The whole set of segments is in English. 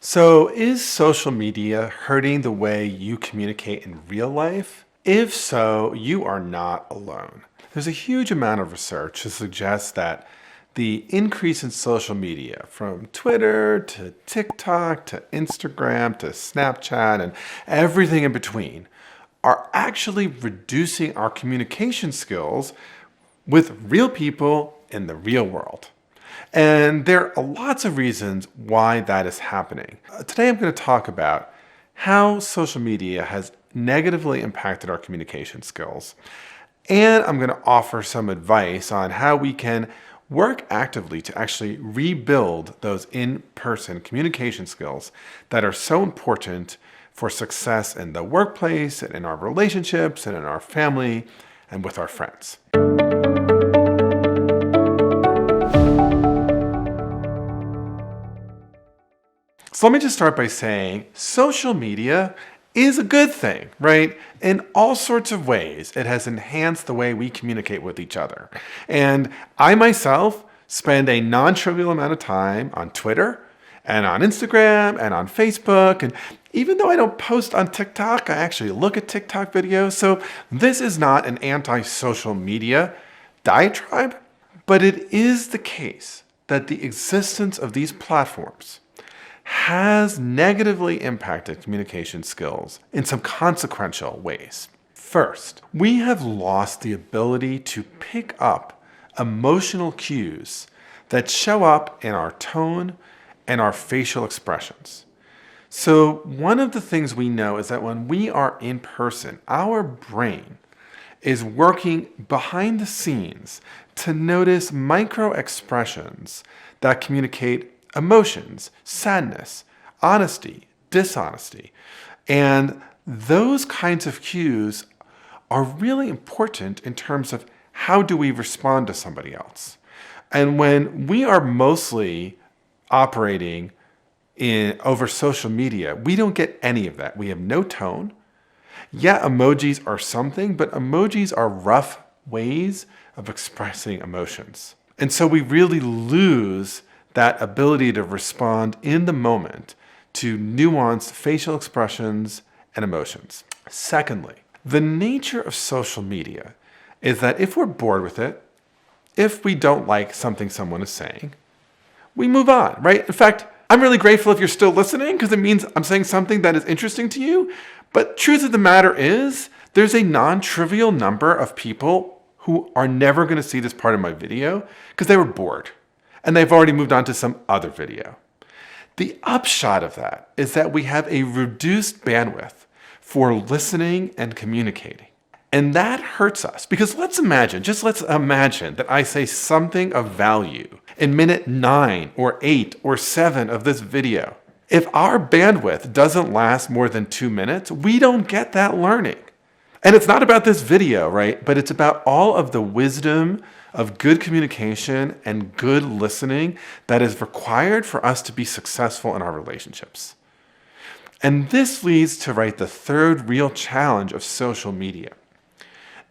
So, is social media hurting the way you communicate in real life? If so, you are not alone. There's a huge amount of research to suggest that the increase in social media, from Twitter to TikTok to Instagram to Snapchat and everything in between, are actually reducing our communication skills with real people in the real world. And there are lots of reasons why that is happening. Today I'm going to talk about how social media has negatively impacted our communication skills. And I'm going to offer some advice on how we can work actively to actually rebuild those in-person communication skills that are so important for success in the workplace and in our relationships and in our family and with our friends. So let me just start by saying social media is a good thing, right? In all sorts of ways, it has enhanced the way we communicate with each other. And I myself spend a non-trivial amount of time on Twitter and on Instagram and on Facebook. And even though I don't post on TikTok, I actually look at TikTok videos. So this is not an anti-social media diatribe, but it is the case that the existence of these platforms has negatively impacted communication skills in some consequential ways. First, we have lost the ability to pick up emotional cues that show up in our tone and our facial expressions. So one of the things we know is that when we are in person, our brain is working behind the scenes to notice micro expressions that communicate emotions, sadness, honesty, dishonesty. And those kinds of cues are really important in terms of how do we respond to somebody else. And when we are mostly operating over social media, we don't get any of that. We have no tone. Yeah, emojis are something, but emojis are rough ways of expressing emotions. And so we really lose that ability to respond in the moment to nuanced facial expressions and emotions. Secondly, the nature of social media is that if we're bored with it, if we don't like something someone is saying, we move on, right? In fact, I'm really grateful if you're still listening because it means I'm saying something that is interesting to you. But truth of the matter is, there's a non-trivial number of people who are never going to see this part of my video because they were bored and they've already moved on to some other video. The upshot of that is that we have a reduced bandwidth for listening and communicating. And that hurts us because let's imagine that I say something of value in minute 9 or 8 or 7 of this video. If our bandwidth doesn't last more than 2 minutes, we don't get that learning. And it's not about this video, right? But it's about all of the wisdom of good communication and good listening that is required for us to be successful in our relationships. And this leads to, the third real challenge of social media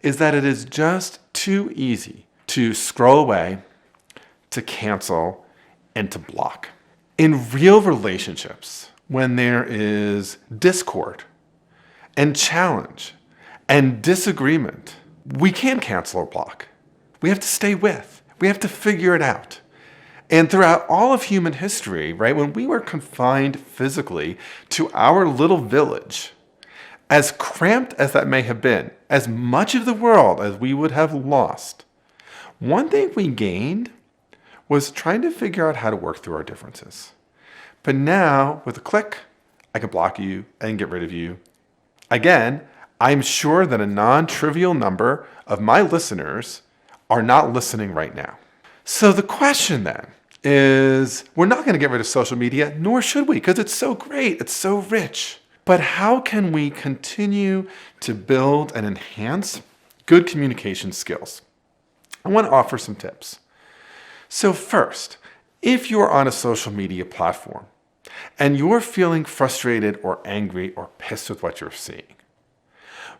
is that it is just too easy to scroll away, to cancel, and to block. In real relationships, when there is discord and challenge and disagreement, we can't cancel or block. We have to stay with. We have to figure it out. And throughout all of human history, when we were confined physically to our little village, as cramped as that may have been, as much of the world as we would have lost, one thing we gained was trying to figure out how to work through our differences. But now, with a click, I can block you and get rid of you. Again, I'm sure that a non-trivial number of my listeners are not listening right now. So the question then is, we're not going to get rid of social media, nor should we, because it's so great, it's so rich. But how can we continue to build and enhance good communication skills? I want to offer some tips. So first, if you're on a social media platform and you're feeling frustrated or angry or pissed with what you're seeing,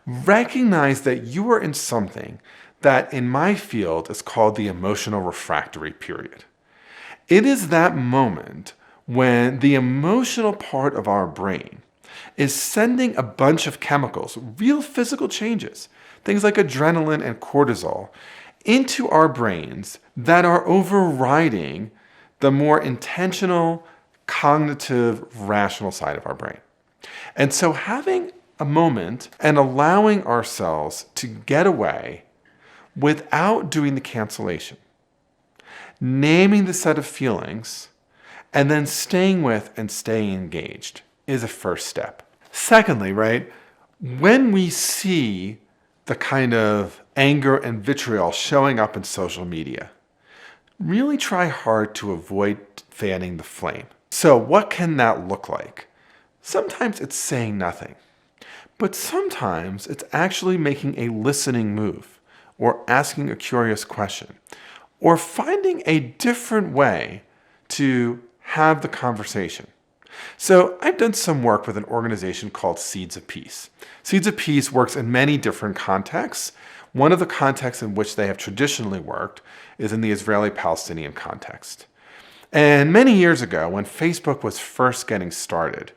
recognize that you are in something that in my field is called the emotional refractory period. It is that moment when the emotional part of our brain is sending a bunch of chemicals, real physical changes, things like adrenaline and cortisol, into our brains that are overriding the more intentional, cognitive, rational side of our brain. And so having a moment and allowing ourselves to get away without doing the cancellation, naming the set of feelings, and then staying with and staying engaged is a first step. Secondly, right, when we see the kind of anger and vitriol showing up in social media, really try hard to avoid fanning the flame. So what can that look like? Sometimes it's saying nothing, but sometimes it's actually making a listening move or asking a curious question or finding a different way to have the conversation. So I've done some work with an organization called Seeds of Peace. Seeds of Peace works in many different contexts. One of the contexts in which they have traditionally worked is in the Israeli-Palestinian context. And many years ago, when Facebook was first getting started,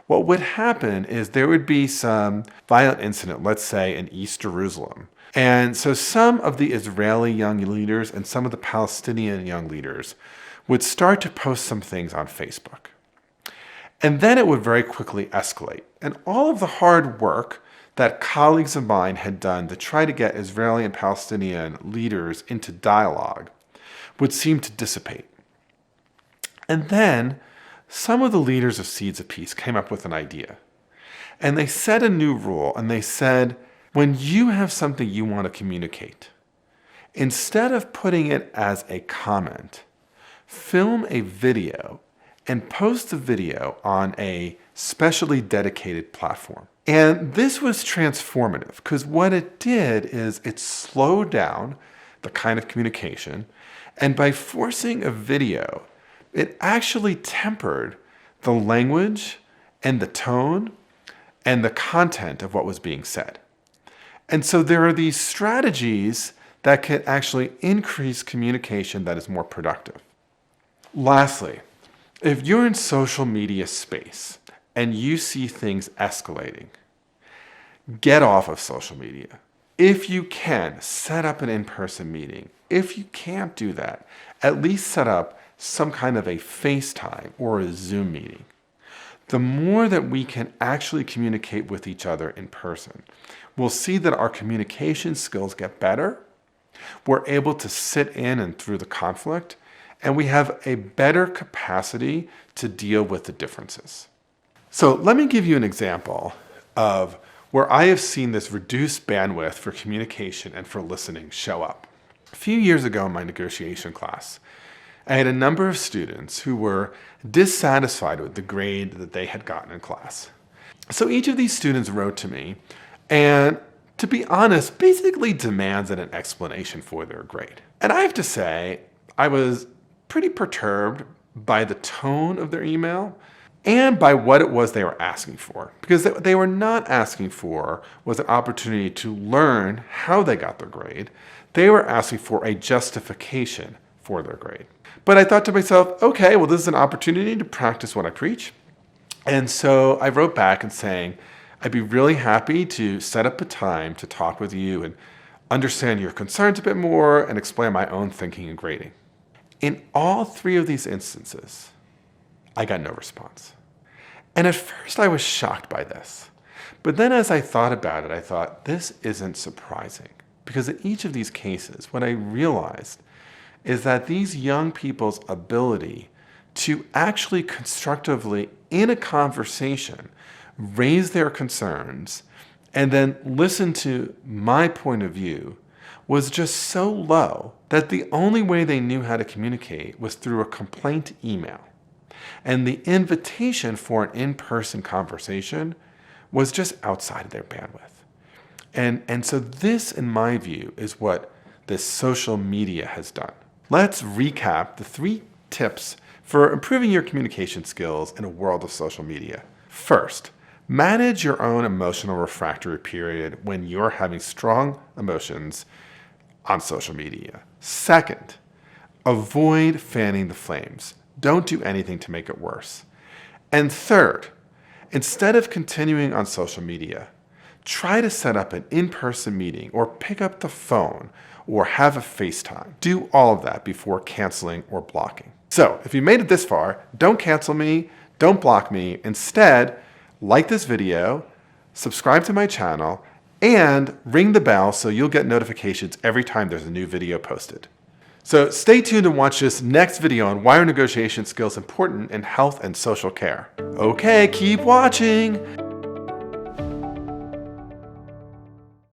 what would happen is there would be some violent incident, let's say in East Jerusalem. And so some of the Israeli young leaders and some of the Palestinian young leaders would start to post some things on Facebook. And then it would very quickly escalate. And all of the hard work that colleagues of mine had done to try to get Israeli and Palestinian leaders into dialogue would seem to dissipate. And then some of the leaders of Seeds of Peace came up with an idea. And they set a new rule, and they said, when you have something you want to communicate, instead of putting it as a comment, film a video and post the video on a specially dedicated platform. And this was transformative because what it did is it slowed down the kind of communication, and by forcing a video, it actually tempered the language and the tone and the content of what was being said. And so there are these strategies that can actually increase communication that is more productive. Lastly, if you're in social media space and you see things escalating, get off of social media. If you can, set up an in-person meeting. If you can't do that, at least set up some kind of a FaceTime or a Zoom meeting. The more that we can actually communicate with each other in person, we'll see that our communication skills get better. We're able to sit in and through the conflict, and we have a better capacity to deal with the differences. So let me give you an example of where I have seen this reduced bandwidth for communication and for listening show up. A few years ago in my negotiation class, I had a number of students who were dissatisfied with the grade that they had gotten in class. So each of these students wrote to me and, to be honest, basically demanded an explanation for their grade. And I have to say, I was pretty perturbed by the tone of their email and by what it was they were asking for. Because they were not asking for was an opportunity to learn how they got their grade. They were asking for a justification for their grade. But I thought to myself, okay, well, this is an opportunity to practice what I preach. And so I wrote back and saying, I'd be really happy to set up a time to talk with you and understand your concerns a bit more and explain my own thinking and grading. In all three of these instances, I got no response. And at first I was shocked by this. But then as I thought about it, I thought, this isn't surprising. Because in each of these cases, what I realized is that these young people's ability to actually constructively, in a conversation, raise their concerns and then listen to my point of view was just so low that the only way they knew how to communicate was through a complaint email. And the invitation for an in-person conversation was just outside of their bandwidth. And so this, in my view, is what this social media has done. Let's recap the 3 tips for improving your communication skills in a world of social media. First, manage your own emotional refractory period when you're having strong emotions on social media. Second, avoid fanning the flames. don't do anything to make it worse. And third, instead of continuing on social media, try to set up an in-person meeting or pick up the phone or have a FaceTime. Do all of that before canceling or blocking. So if you made it this far, don't cancel me, don't block me. Instead, like this video, subscribe to my channel, and ring the bell so you'll get notifications every time there's a new video posted. So stay tuned and watch this next video on why are negotiation skills important in health and social care. Okay, keep watching.